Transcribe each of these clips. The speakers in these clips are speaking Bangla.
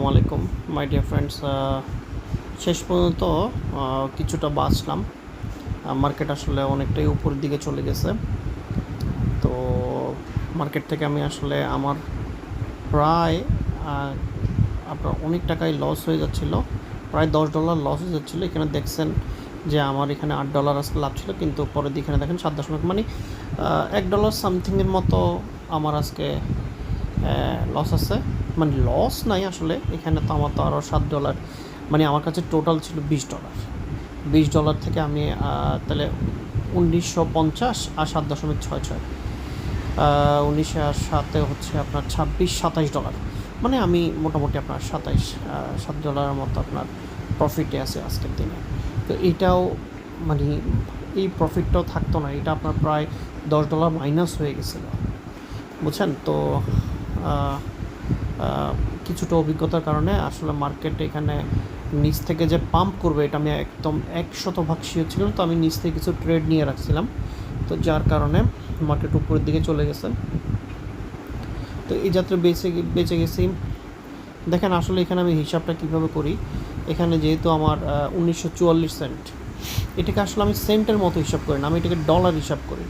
আসসালামু আলাইকুম মাই ডিয়ার ফ্রেন্ডস। শেষ পর্যন্ত কিছুটা বাঁচলাম। মার্কেট আসলে অনেকটাই উপরের দিকে চলে গেছে। তো মার্কেট থেকে আমি আসলে আমার প্রায় আপনার অনেক টাকাই লস হয়ে যাচ্ছিলো, প্রায় $10 লস হয়ে যাচ্ছিলো। এখানে দেখছেন যে আমার এখানে $8 আজকে লাভ ছিল, কিন্তু পরের দিকে দেখেন 7 মানে $1 সামথিংয়ের মতো আমার আজকে লস আছে। মানে লস নাই আসলে, এখানে তো আমার তো আরও $7, মানে আমার কাছে টোটাল ছিল $20 থেকে আমি তাহলে 1950 আর 7.66 19 আর 7 হচ্ছে আপনার $26-27, মানে আমি মোটামুটি আপনার $7 মতো আপনার প্রফিটে আছে আজকের দিনে। তো এইটাও মানে এই প্রফিটটাও থাকতো না, এটা আপনার প্রায় $10 মাইনাস হয়ে গেছিলো, বুঝছেন তো। কিছুটা অভিজ্ঞতার কারণে আসলে মার্কেটে এখানে নিচ থেকে যে পাম্প করবে এটা আমি একদম 100% শিওর ছিলাম। তো আমি নিচ থেকে কিছু ট্রেড নিয়ে রাখছিলাম, তো যার কারণে মার্কেট উপরের দিকে চলে গেছে। তো এই যাত্রা বেঁচে গেছি। দেখেন আসলে এখানে আমি হিসাবটা কীভাবে করি। এখানে যেহেতু আমার 1944 সেন্ট, এটাকে আসলে আমি সেন্টের মতো হিসাব করি না, আমি এটাকে ডলার হিসাব করি।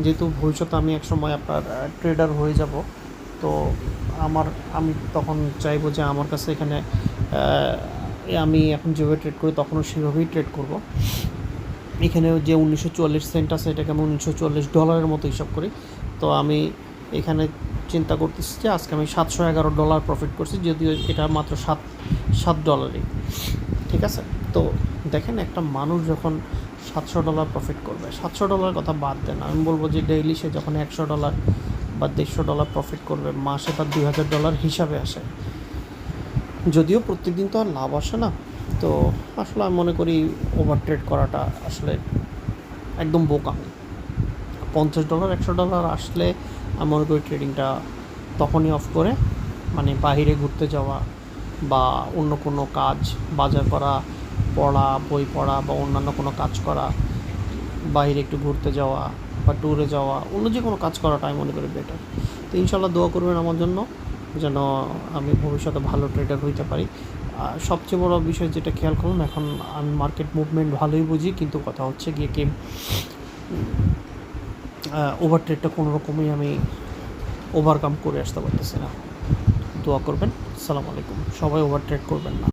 যেহেতু ভবিষ্যতে আমি একসময় আপনার ট্রেডার হয়ে যাব, তো আমি তখন চাইবো যে আমার কাছে এখানে আমি এখন যেভাবে ট্রেড করি তখনও সেভাবেই ট্রেড করব। এখানেও যে 1944 সেন্ট আছে এটাকে আমি $1944 মতো হিসাব করি। তো আমি এখানে চিন্তা করতেছি যে আজকে আমি $711 প্রফিট করছি, যদিও এটা মাত্র $7, ঠিক আছে। তো দেখেন একটা মানুষ যখন $700 প্রফিট করবে, $700 কথা বাদ দেন, আমি বলবো যে ডেইলি সে যখন $100 বা $150 প্রফিট করবে, মাসে তার $2000 হিসাবে আসে। যদিও প্রত্যেক দিন তো আর লাভ আসে না। তো আসলে আমি মনে করি ওভার ট্রেড করাটা আসলে একদম বোকামি। $50 $100 আসলে আমি মনে করি ট্রেডিংটা তখনই অফ করে, মানে বাহিরে ঘুরতে যাওয়া বা অন্য কোনো কাজ, বাজার করা, পড়া, বই পড়া বা অন্যান্য কোনো কাজ করা, বাইরে একটু ঘুরতে যাওয়া বা ট্যুরে যাওয়া, অন্য যে কোনো কাজ করাটা আমি মনে করি বেটার। তো ইনশাল্লাহ দোয়া করবেন আমার জন্য, যেন আমি ভবিষ্যতে ভালো ট্রেডার হইতে পারি। সবচেয়ে বড় বিষয় যেটা খেয়াল করুন, এখন আমি মার্কেট মুভমেন্ট ভালোই বুঝি, কিন্তু কথা হচ্ছে গিয়ে কি ওভার ট্রেডটা কোনো রকমই আমি ওভারকাম করে আসতে পারতেছি না। দোয়া করবেন। আসসালামু আলাইকুম। সবাই ওভার ট্রেড করবেন না।